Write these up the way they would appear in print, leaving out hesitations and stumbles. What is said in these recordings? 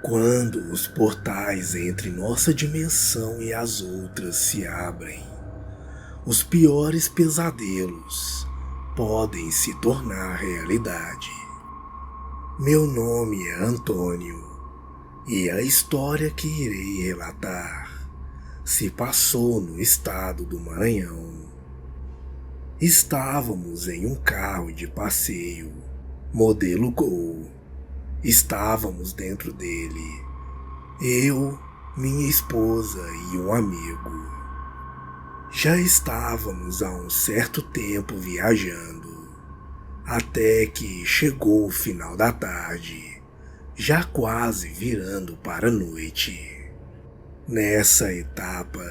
Quando os portais entre nossa dimensão e as outras se abrem, os piores pesadelos podem se tornar realidade. Meu nome é Antônio e a história que irei relatar se passou no estado do Maranhão. Estávamos em um carro de passeio, modelo Gol. Estávamos dentro dele, eu, minha esposa e um amigo. Já estávamos há um certo tempo viajando, até que chegou o final da tarde, já quase virando para a noite. Nessa etapa,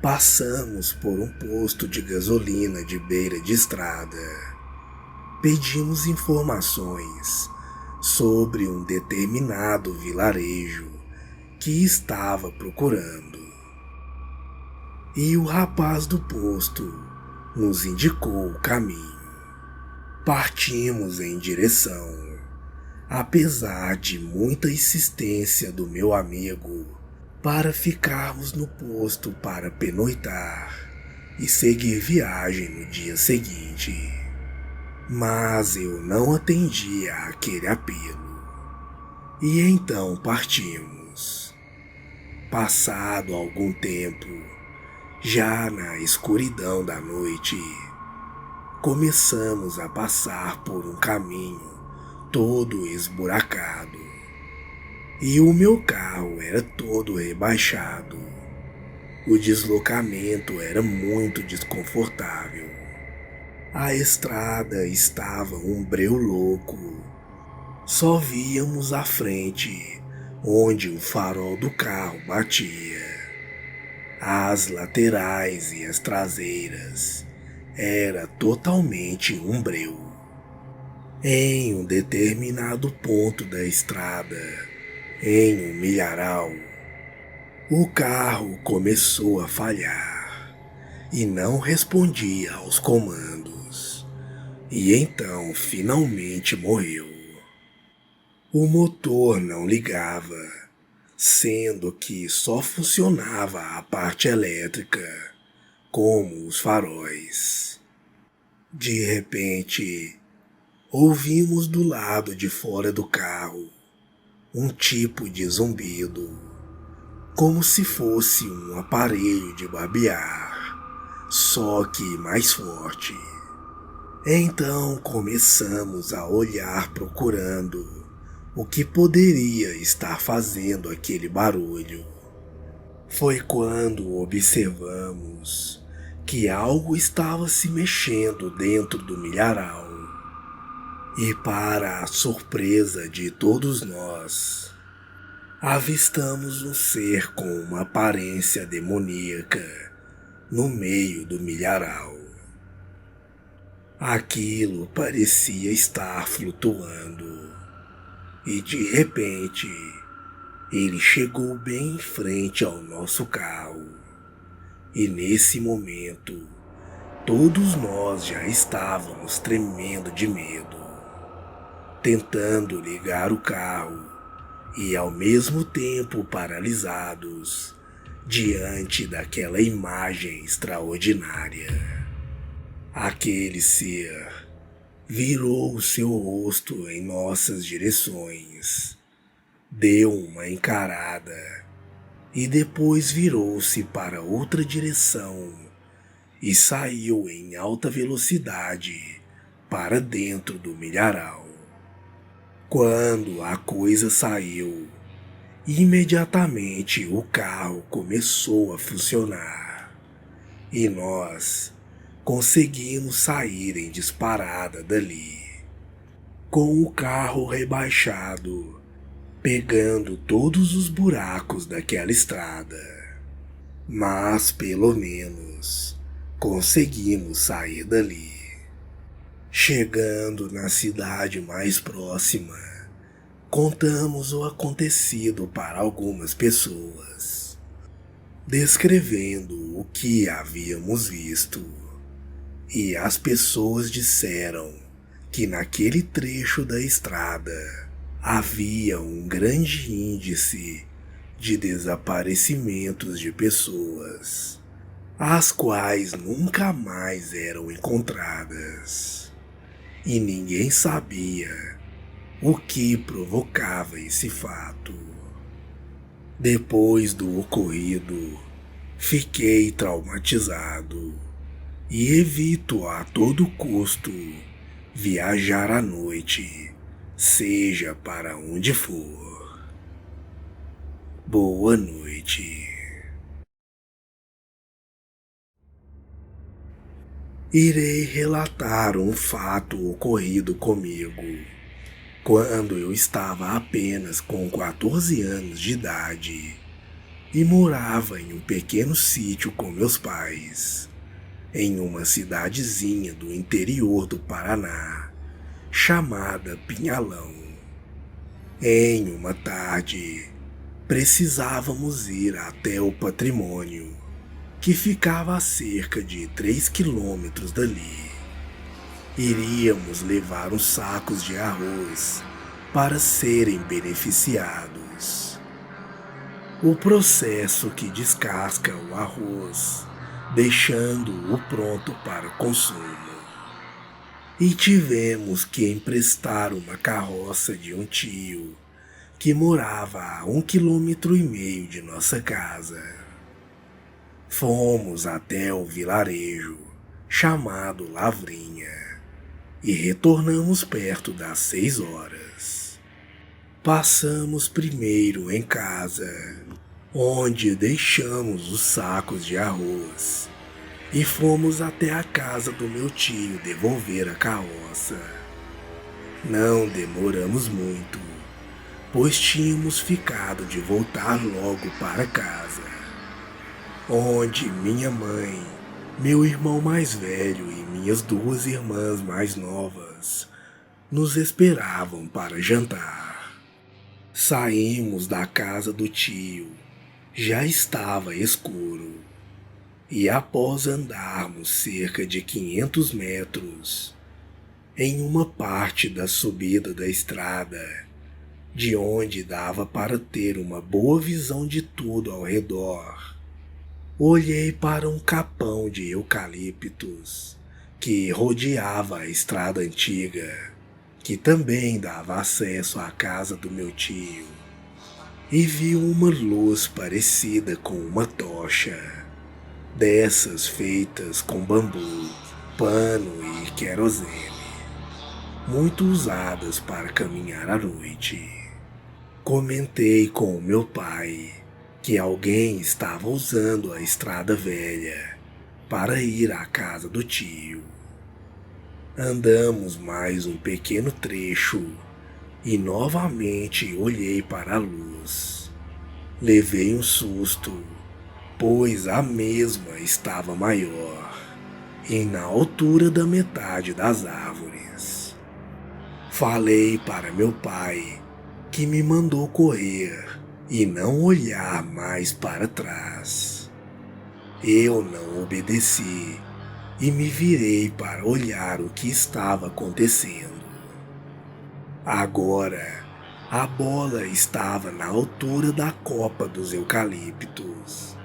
passamos por um posto de gasolina de beira de estrada. Pedimos informações sobre um determinado vilarejo que estava procurando. E o rapaz do posto nos indicou o caminho. Partimos em direção, apesar de muita insistência do meu amigo para ficarmos no posto para pernoitar e seguir viagem no dia seguinte. Mas eu não atendi àquele apelo. E então partimos. Passado algum tempo, já na escuridão da noite, começamos a passar por um caminho todo esburacado. E o meu carro era todo rebaixado. O deslocamento era muito desconfortável. A estrada estava um breu louco. Só víamos à frente, onde o farol do carro batia. As laterais e as traseiras era totalmente um breu. Em um determinado ponto da estrada, em um milharal, o carro começou a falhar e não respondia aos comandos, e então finalmente morreu. O motor não ligava, sendo que só funcionava a parte elétrica, como os faróis. De repente, ouvimos do lado de fora do carro um tipo de zumbido, como se fosse um aparelho de barbear, só que mais forte. Então começamos a olhar procurando o que poderia estar fazendo aquele barulho. Foi quando observamos que algo estava se mexendo dentro do milharal. E para a surpresa de todos nós, avistamos um ser com uma aparência demoníaca no meio do milharal. Aquilo parecia estar flutuando, e de repente ele chegou bem em frente ao nosso carro. E nesse momento, todos nós já estávamos tremendo de medo, tentando ligar o carro e ao mesmo tempo paralisados diante daquela imagem extraordinária. Aquele ser virou o seu rosto em nossas direções, deu uma encarada e depois virou-se para outra direção e saiu em alta velocidade para dentro do milharal. Quando a coisa saiu, imediatamente o carro começou a funcionar e nós conseguimos sair em disparada dali, com o carro rebaixado, pegando todos os buracos daquela estrada. Mas pelo menos conseguimos sair dali. Chegando na cidade mais próxima, contamos o acontecido para algumas pessoas, descrevendo o que havíamos visto, e as pessoas disseram que naquele trecho da estrada havia um grande índice de desaparecimentos de pessoas, as quais nunca mais eram encontradas, e ninguém sabia o que provocava esse fato. Depois do ocorrido, fiquei traumatizado e evito a todo custo viajar à noite, seja para onde for. Boa noite. Irei relatar um fato ocorrido comigo quando eu estava apenas com 14 anos de idade e morava em um pequeno sítio com meus pais, em uma cidadezinha do interior do Paraná, chamada Pinhalão. Em uma tarde, precisávamos ir até o patrimônio, que ficava a cerca de 3 quilômetros dali. Iríamos levar uns sacos de arroz para serem beneficiados. O processo que descasca o arroz, deixando-o pronto para consumo. E tivemos que emprestar uma carroça de um tio que morava a 1,5 km de nossa casa. Fomos até o vilarejo, chamado Lavrinha, e retornamos perto das 6 horas. Passamos primeiro em casa, onde deixamos os sacos de arroz, e fomos até a casa do meu tio devolver a carroça. Não demoramos muito, pois tínhamos ficado de voltar logo para casa, onde minha mãe, meu irmão mais velho e minhas 2 irmãs mais novas nos esperavam para jantar. Saímos da casa do tio, já estava escuro, e após andarmos cerca de 500 metros, em uma parte da subida da estrada, de onde dava para ter uma boa visão de tudo ao redor, olhei para um capão de eucaliptos que rodeava a estrada antiga, que também dava acesso à casa do meu tio, e vi uma luz parecida com uma tocha, dessas feitas com bambu, pano e querosene, muito usadas para caminhar à noite. Comentei com o meu pai que alguém estava usando a estrada velha para ir à casa do tio. Andamos mais um pequeno trecho e novamente olhei para a luz. Levei um susto, pois a mesma estava maior e na altura da metade das árvores. Falei para meu pai, que me mandou correr e não olhar mais para trás. Eu não obedeci e me virei para olhar o que estava acontecendo. Agora, a bola estava na altura da copa dos eucaliptos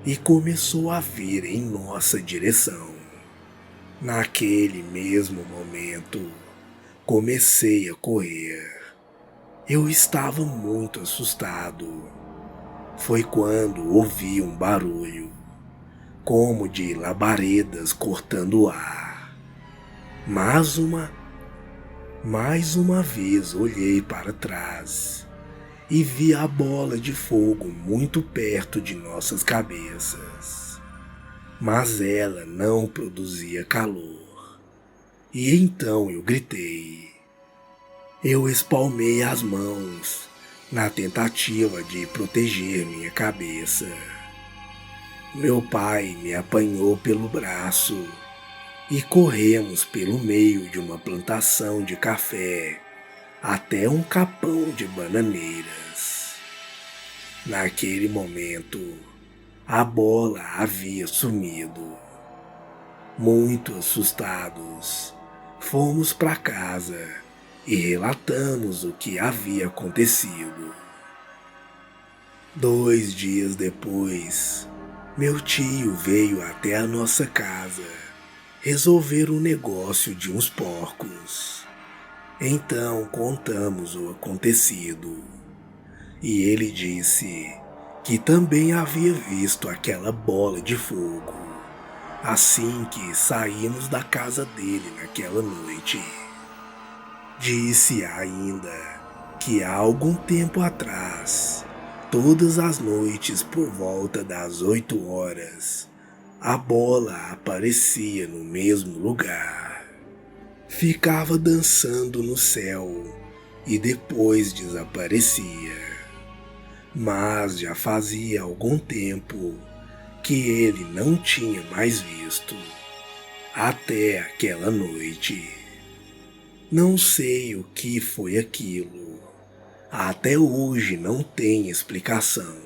e começou a vir em nossa direção. Naquele mesmo momento, comecei a correr. Eu estava muito assustado. Foi quando ouvi um barulho, como de labaredas cortando o ar. Mais uma vez olhei para trás e vi a bola de fogo muito perto de nossas cabeças. Mas ela não produzia calor. E então eu gritei. Eu espalmei as mãos na tentativa de proteger minha cabeça. Meu pai me apanhou pelo braço e corremos pelo meio de uma plantação de café até um capão de bananeiras. Naquele momento, a bola havia sumido. Muito assustados, fomos para casa e relatamos o que havia acontecido. 2 dias depois, meu tio veio até a nossa casa resolver o negócio de uns porcos. Então contamos o acontecido e ele disse que também havia visto aquela bola de fogo assim que saímos da casa dele naquela noite. Disse ainda que há algum tempo atrás, todas as noites por volta das 8 horas, a bola aparecia no mesmo lugar. Ficava dançando no céu e depois desaparecia. Mas já fazia algum tempo que ele não tinha mais visto, até aquela noite. Não sei o que foi aquilo. Até hoje não tem explicação.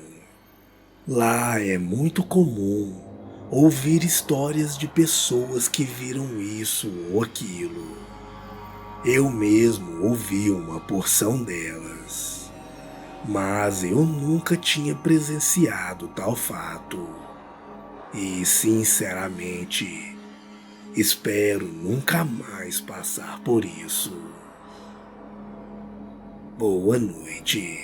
Lá é muito comum ouvir histórias de pessoas que viram isso ou aquilo. Eu mesmo ouvi uma porção delas, mas eu nunca tinha presenciado tal fato. E, sinceramente, espero nunca mais passar por isso. Boa noite.